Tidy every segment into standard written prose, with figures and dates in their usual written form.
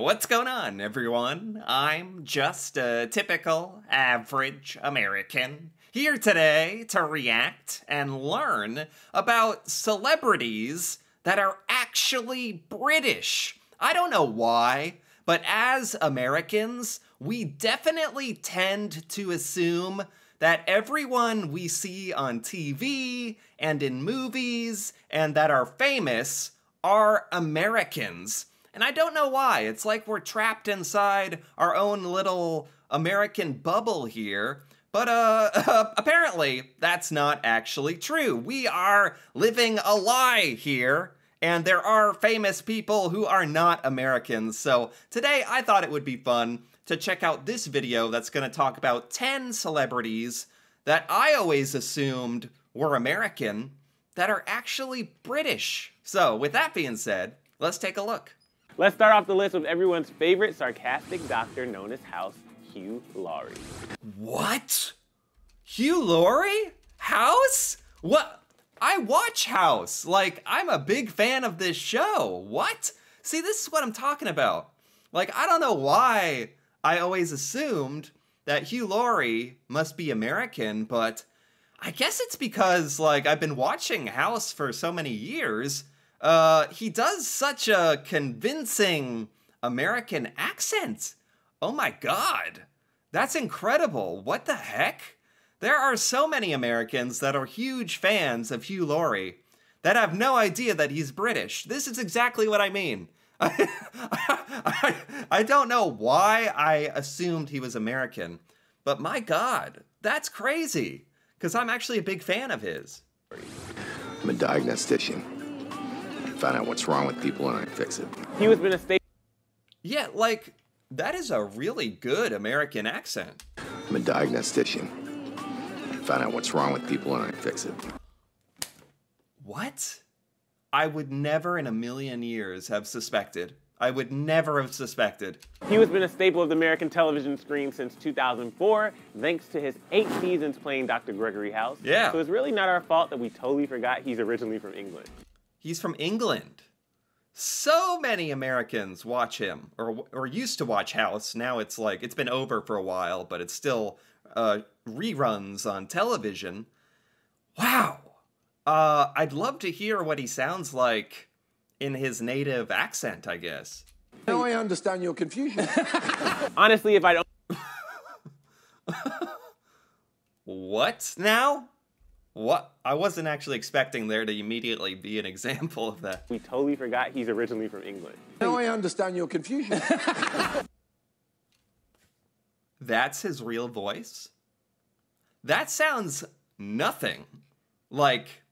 What's going on, everyone? I'm just a typical, average American, here today to react and learn about celebrities that are actually British. I don't know why, but as Americans, we definitely tend to assume that everyone we see on TV and in movies and that are famous are Americans. And I don't know why. It's like we're trapped inside our own little American bubble here. But apparently that's not actually true. We are living a lie here. And there are famous people who are not Americans. So today I thought it would be fun to check out this video that's going to talk about 10 celebrities that I always assumed were American that are actually British. So with that being said, let's take a look. Let's start off the list with everyone's favorite sarcastic doctor known as House, Hugh Laurie. What? Hugh Laurie? House? What? I watch House. Like, I'm a big fan of this show. What? See, this is what I'm talking about. Like, I don't know why I always assumed that Hugh Laurie must be American, but I guess it's because, like, I've been watching House for so many years. He does such a convincing American accent. Oh my God. That's incredible. What the heck? There are so many Americans that are huge fans of Hugh Laurie that have no idea that he's British. This is exactly what I mean. I don't know why I assumed he was American, but my God, that's crazy. Because I'm actually a big fan of his. I'm a diagnostician. Find out what's wrong with people and I fix it. He was been a state. Yeah, like, that is a really good American accent. I'm a diagnostician. Find out what's wrong with people and I fix it. What? I would never in a million years have suspected. I would never have suspected. He has been a staple of the American television screen since 2004, thanks to his 8 seasons playing Dr. Gregory House. Yeah. So it's really not our fault that we totally forgot he's originally from England. He's from England. So many Americans watch him, or used to watch House. Now it's like, it's been over for a while, but it's still reruns on television. Wow. I'd love to hear what he sounds like in his native accent, I guess. Now I understand your confusion. Honestly, if I don't... What now? What? I wasn't actually expecting there to immediately be an example of that. We totally forgot he's originally from England. Now I understand your confusion. That's his real voice? That sounds nothing like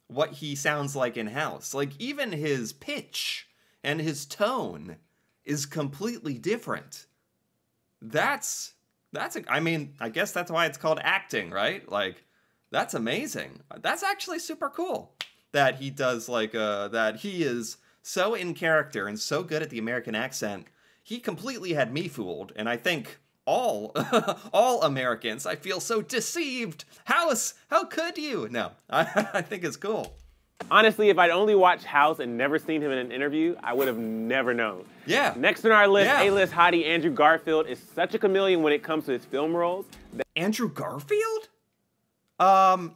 what he sounds like in House. Like, even his pitch and his tone is completely different. I mean, I guess that's why it's called acting, right? Like, that's amazing. That's actually super cool that he does, like, that he is so in character and so good at the American accent. He completely had me fooled, and I think all Americans, I feel so deceived. House, how could you? No, I think it's cool. Honestly, if I'd only watched House and never seen him in an interview, I would have never known. Yeah. Next on our list, Yeah. A-list hottie Andrew Garfield is such a chameleon when it comes to his film roles. Andrew Garfield?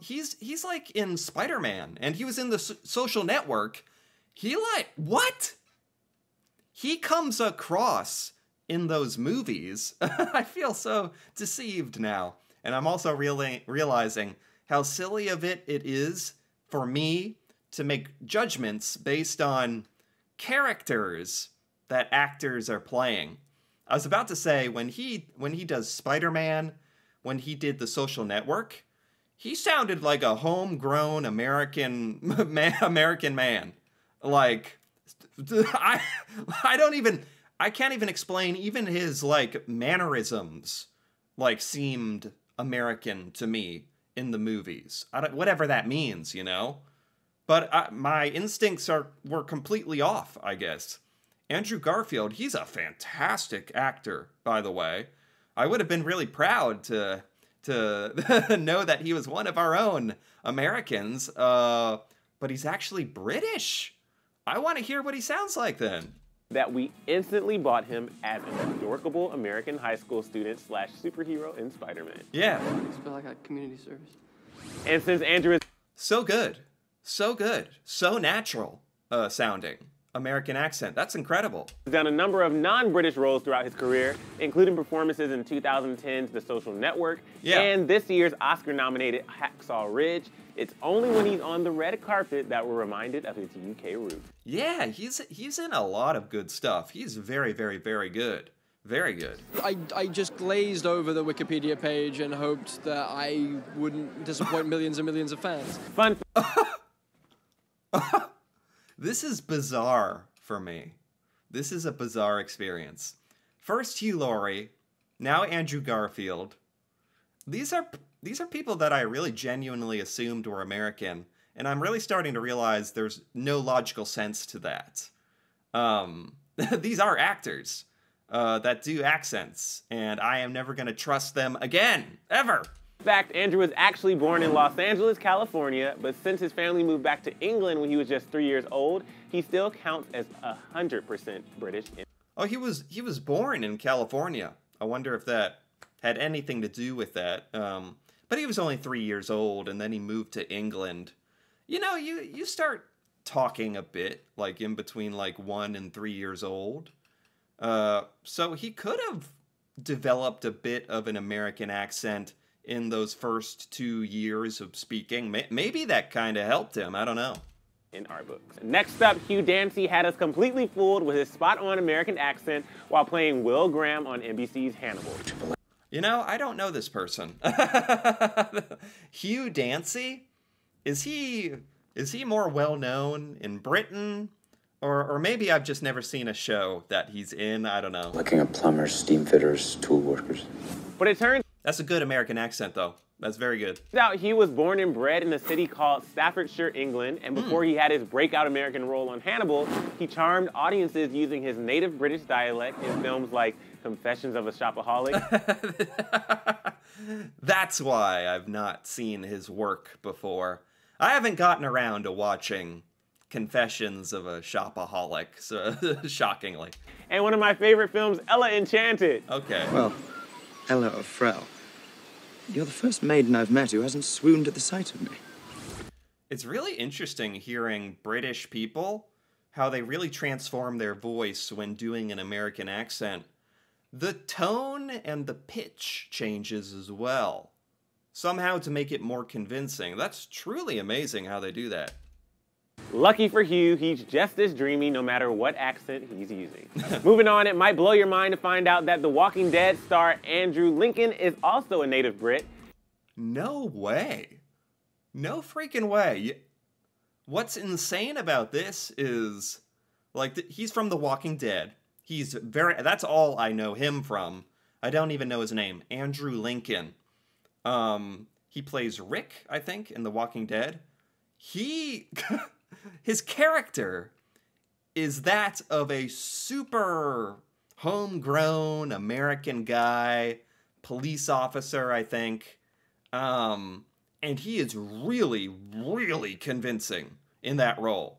He's like in Spider-Man, and he was in the Social Network. He what? He comes across in those movies. I feel so deceived now. And I'm also realizing how silly of it is for me to make judgments based on characters that actors are playing. I was about to say, when he does Spider-Man, when he did the Social Network, he sounded like a homegrown American man. Like, I can't even explain, even his, like, mannerisms, like, seemed American to me in the movies. Whatever that means, you know? But my instincts were completely off, I guess. Andrew Garfield, he's a fantastic actor, by the way. I would have been really proud to know that he was one of our own Americans, but he's actually British. I want to hear what he sounds like then. that we instantly bought him as an adorable American high school student slash superhero in Spider-Man. Yeah. It's been like a community service. And since Andrew is So good. So good. So natural sounding. American accent. That's incredible. done a number of non-British roles throughout his career, including performances in 2010's The Social Network and this year's Oscar-nominated Hacksaw Ridge. It's only when he's on the red carpet that we're reminded of his UK roots. Yeah, he's in a lot of good stuff. He's very, very, very good. Very good. I just glazed over the Wikipedia page and hoped that I wouldn't disappoint millions and millions of fans. Fun This is bizarre for me. This is a bizarre experience. First Hugh Laurie, now Andrew Garfield. These are people that I really genuinely assumed were American, and I'm really starting to realize there's no logical sense to that. These are actors that do accents, and I am never going to trust them again, ever. In fact, Andrew was actually born in Los Angeles, California, but since his family moved back to England when he was just 3 years old, he still counts as 100% British. Oh, he was born in California. I wonder if that had anything to do with that. But he was only 3 years old, and then he moved to England. You know, you start talking a bit, like in between like 1 and 3 years old. So he could have developed a bit of an American accent in those first 2 years of speaking. Maybe that kind of helped him. I don't know. In our books. Next up, Hugh Dancy had us completely fooled with his spot-on American accent while playing Will Graham on NBC's Hannibal. You know, I don't know this person. Hugh Dancy? Is he more well-known in Britain? Or maybe I've just never seen a show that he's in. I don't know. Looking at plumbers, steam fitters, tool workers. But it turns That's a good American accent, though. That's very good. out he was born and bred in a city called Staffordshire, England, and before he had his breakout American role on Hannibal, he charmed audiences using his native British dialect in films like Confessions of a Shopaholic. That's why I've not seen his work before. I haven't gotten around to watching Confessions of a Shopaholic, so shockingly. And one of my favorite films, Ella Enchanted. Okay. Well, Ella of Frau, you're the first maiden I've met who hasn't swooned at the sight of me. It's really interesting hearing British people, how they really transform their voice when doing an American accent. The tone and the pitch changes as well, somehow to make it more convincing. That's truly amazing how they do that. Lucky for Hugh, he's just as dreamy no matter what accent he's using. Moving on, it might blow your mind to find out that The Walking Dead star Andrew Lincoln is also a native Brit. No way. No freaking way. What's insane about this is, like, he's from The Walking Dead. That's all I know him from. I don't even know his name. Andrew Lincoln. He plays Rick, I think, in The Walking Dead. His character is that of a super homegrown American guy, police officer, I think. And he is really, really convincing in that role.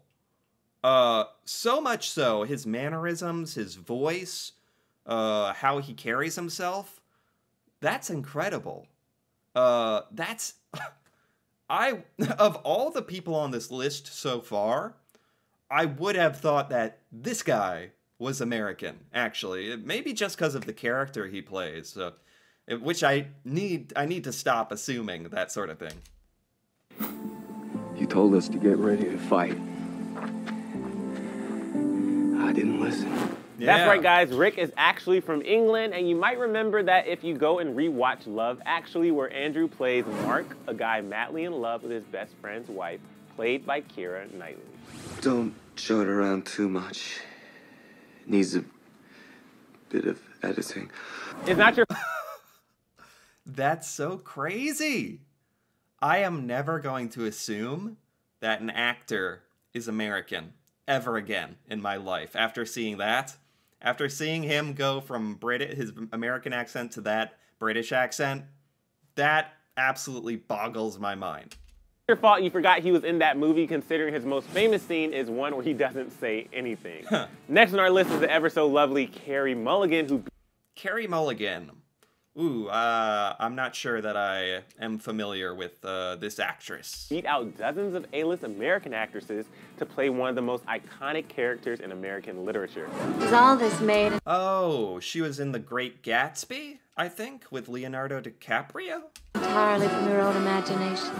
So much so, his mannerisms, his voice, how he carries himself, that's incredible. Of all the people on this list so far, I would have thought that this guy was American, actually. Maybe just because of the character he plays, which I need to stop assuming that sort of thing. You told us to get ready to fight. I didn't listen. Yeah. That's right, guys. Rick is actually from England, and you might remember that if you go and rewatch Love Actually, where Andrew plays Mark, a guy madly in love with his best friend's wife, played by Keira Knightley. Don't show it around too much. It needs a bit of editing. It's not your That's so crazy. I am never going to assume that an actor is American ever again in my life. After seeing that, after seeing him go from his American accent to that British accent, that absolutely boggles my mind. Your fault you forgot he was in that movie, considering his most famous scene is one where he doesn't say anything. Next on our list is the ever so lovely Carey Mulligan, who... Carey Mulligan. Ooh, I'm not sure that I am familiar with this actress. Beat out dozens of A-list American actresses to play one of the most iconic characters in American literature. Was all this made? Oh, she was in The Great Gatsby, I think, with Leonardo DiCaprio? Entirely from your own imagination.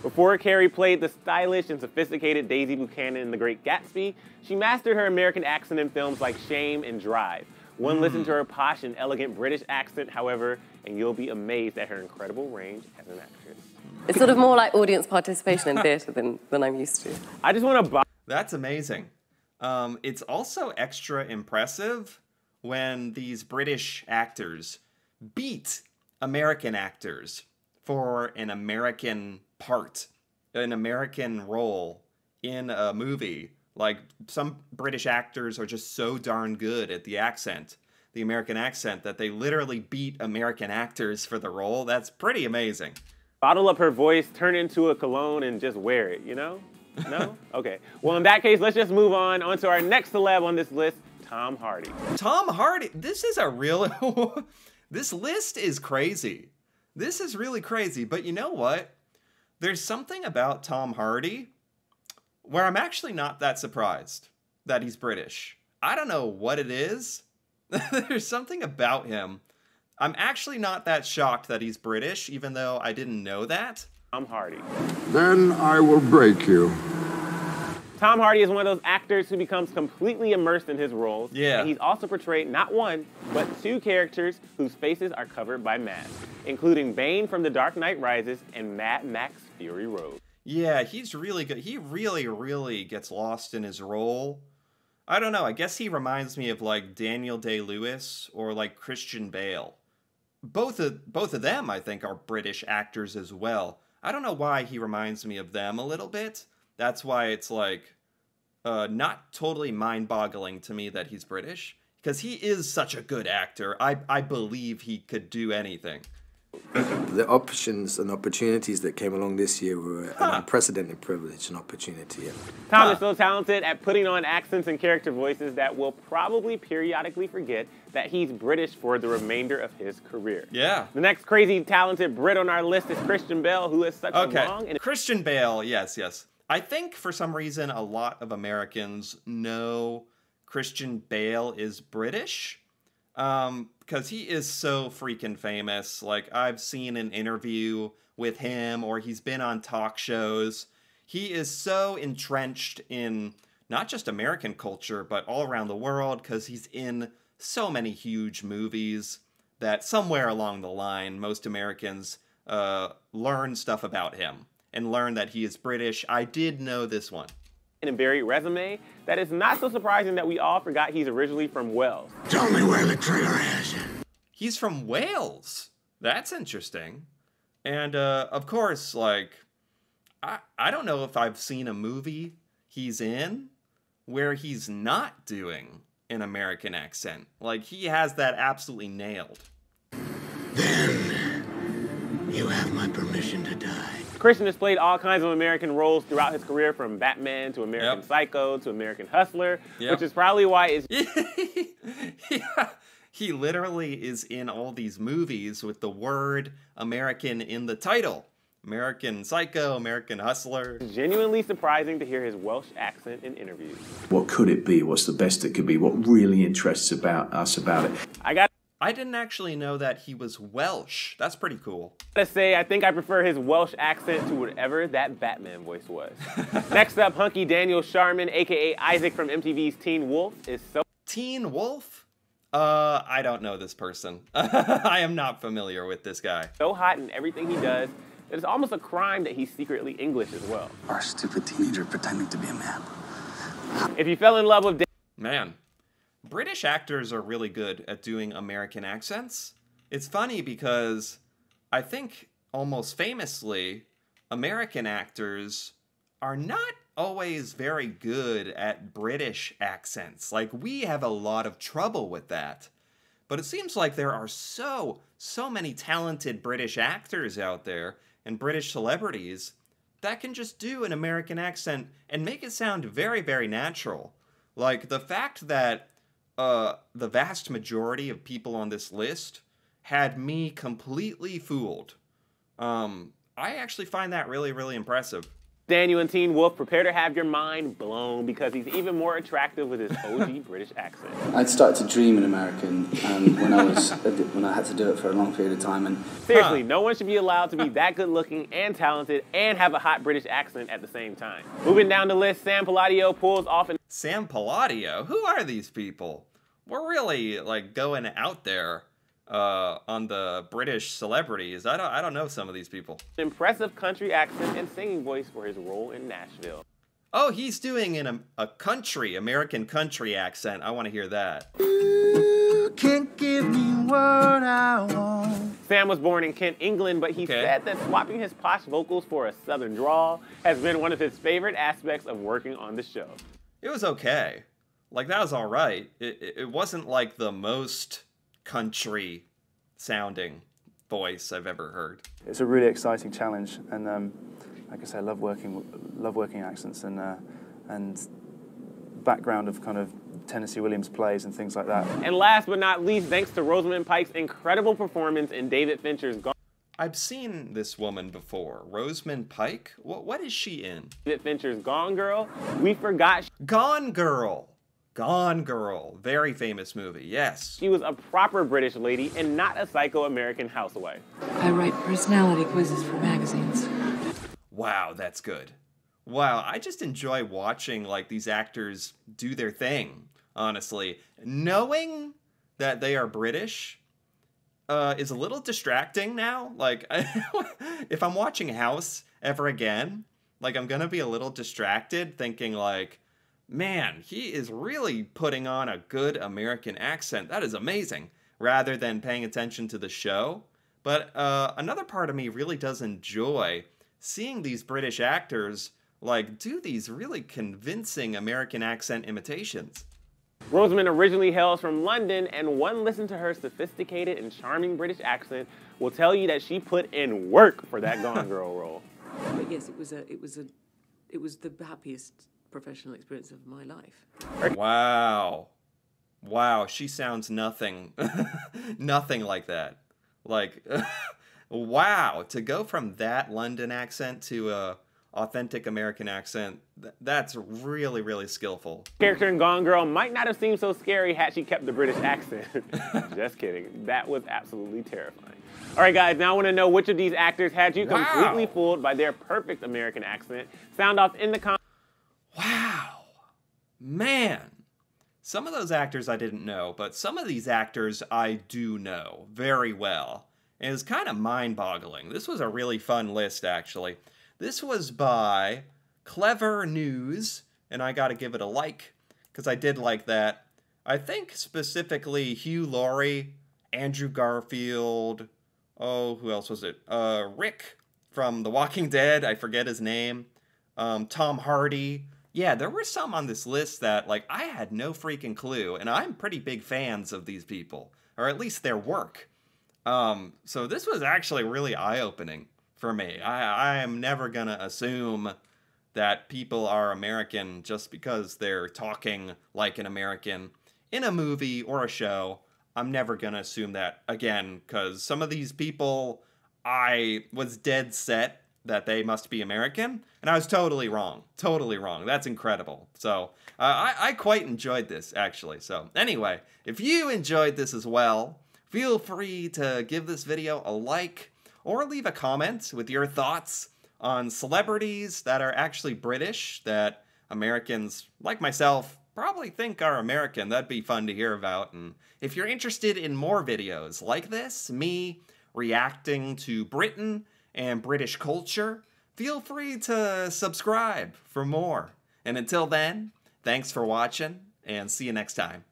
Before Carey played the stylish and sophisticated Daisy Buchanan in The Great Gatsby, she mastered her American accent in films like Shame and Drive. One listen to her posh and elegant British accent, however, and you'll be amazed at her incredible range as an actress. It's sort of more like audience participation in theatre than I'm used to. I just want to buy... That's amazing. It's also extra impressive when these British actors beat American actors for an American part, an American role in a movie. Like, some British actors are just so darn good at the accent, the American accent, that they literally beat American actors for the role. That's pretty amazing. Bottle up her voice, turn it into a cologne, and just wear it, you know? No? Okay. Well, in that case, let's just move on to our next celeb on this list, Tom Hardy. Tom Hardy, this is a real... This list is crazy. This is really crazy, but you know what? There's something about Tom Hardy where I'm actually not that surprised that he's British. I don't know what it is. There's something about him. I'm actually not that shocked that he's British, even though I didn't know that. Tom Hardy. Then I will break you. Tom Hardy is one of those actors who becomes completely immersed in his roles. Yeah. And he's also portrayed not one, but two characters whose faces are covered by masks, including Bane from The Dark Knight Rises and Mad Max Fury Road. Yeah, he's really good. He really gets lost in his role. I don't know, I guess he reminds me of like Daniel Day-Lewis or like Christian Bale. Both of them, I think, are British actors as well. I don't know why he reminds me of them a little bit. That's why it's like not totally mind-boggling to me that he's British, because he is such a good actor. I believe he could do anything. The options and opportunities that came along this year were an unprecedented privilege and opportunity. Tom is so talented at putting on accents and character voices that we'll probably periodically forget that he's British for the remainder of his career. Yeah. The next crazy talented Brit on our list is Christian Bale, who is such a long and... Christian Bale, yes. I think for some reason a lot of Americans know Christian Bale is British. Because he is so freaking famous. Like, I've seen an interview with him, or he's been on talk shows. He is so entrenched in not just American culture, but all around the world, because he's in so many huge movies that somewhere along the line, most Americans learn stuff about him and learn that he is British. I did know this one. In a varied resume that is not so surprising that we all forgot he's originally from Wales. Tell me where the trigger is. He's from Wales. That's interesting. And of course, like, I don't know if I've seen a movie he's in where he's not doing an American accent. Like, he has that absolutely nailed. Then you have my permission to die. Christian has played all kinds of American roles throughout his career, from Batman to American Psycho to American Hustler, which is probably why it's... Yeah. He literally is in all these movies with the word American in the title. American Psycho, American Hustler. Genuinely surprising to hear his Welsh accent in interviews. What could it be? What's the best it could be? What really interests us about it? I didn't actually know that he was Welsh. That's pretty cool. Let's say I think I prefer his Welsh accent to whatever that Batman voice was. Next up, hunky Daniel Sharman, aka Isaac from MTV's Teen Wolf, is so... Teen Wolf? I don't know this person. I am not familiar with this guy. So hot in everything he does that it's almost a crime that he's secretly English as well. Or a stupid teenager pretending to be a man. If you fell in love with... Man, British actors are really good at doing American accents. It's funny because I think almost famously, American actors are not always very good at British accents. Like, we have a lot of trouble with that. But it seems like there are so many talented British actors out there and British celebrities that can just do an American accent and make it sound very, very natural. Like, the fact that the vast majority of people on this list had me completely fooled. I actually find that really, really impressive. Daniel and Teen Wolf, prepare to have your mind blown because he's even more attractive with his OG British accent. I'd started to dream in American when I had to do it for a long period of time. And seriously, no one should be allowed to be that good looking and talented and have a hot British accent at the same time. Moving down the list, Sam Palladio pulls off an... Sam Palladio? Who are these people? We're really, like, going out there on the British celebrities. I don't know some of these people. Impressive country accent and singing voice for his role in Nashville. Oh, he's doing a American country accent. I want to hear that. You can't give me what I want. Sam was born in Kent, England, but he said that swapping his posh vocals for a southern drawl has been one of his favorite aspects of working on the show. It was okay. Like, that was all right. It wasn't like the most country sounding voice I've ever heard. It's a really exciting challenge, and like I say, I love working accents and background of kind of Tennessee Williams plays and things like that. And last but not least, thanks to Rosamund Pike's incredible performance in David Fincher's Gone. I've seen this woman before. Rosamund Pike? What is she in? David Fincher's Gone Girl. We forgot. Gone Girl. Gone Girl. Very famous movie, yes. She was a proper British lady and not a psycho American housewife. I write personality quizzes for magazines. Wow, that's good. Wow, I just enjoy watching, like, these actors do their thing, honestly. Knowing that they are British is a little distracting now. Like, if I'm watching House ever again, like, I'm gonna be a little distracted thinking, like, man, he is really putting on a good American accent. That is amazing. Rather than paying attention to the show. But another part of me really does enjoy seeing these British actors, like, do these really convincing American accent imitations. Rosamund originally hails from London, and one listen to her sophisticated and charming British accent will tell you that she put in work for that Gone Girl role. But yes, it was the happiest professional experience of my life. Wow. Wow, she sounds nothing, nothing like that. Like, wow, to go from that London accent to a authentic American accent, that's really, really skillful. Character in Gone Girl might not have seemed so scary had she kept the British accent. Just kidding. That was absolutely terrifying. All right, guys, now I want to know which of these actors had you completely fooled by their perfect American accent. Sound off in the comments. Wow. Man. Some of those actors I didn't know, but some of these actors I do know very well. And it's kind of mind-boggling. This was a really fun list, actually. This was by Clever News, and I gotta give it a like, because I did like that. I think specifically Hugh Laurie, Andrew Garfield, oh, who else was it? Rick from The Walking Dead, I forget his name. Tom Hardy. Yeah, there were some on this list that, like, I had no freaking clue, and I'm pretty big fans of these people, or at least their work. So this was actually really eye-opening for me. I am never gonna assume that people are American just because they're talking like an American in a movie or a show. I'm never gonna assume that again, because some of these people, I was dead set that they must be American, and I was totally wrong. Totally wrong. That's incredible. So I quite enjoyed this, actually. So anyway, if you enjoyed this as well, feel free to give this video a like or leave a comment with your thoughts on celebrities that are actually British that Americans, like myself, probably think are American. That'd be fun to hear about. And if you're interested in more videos like this, me reacting to Britain and British culture, feel free to subscribe for more. And until then, thanks for watching, and see you next time.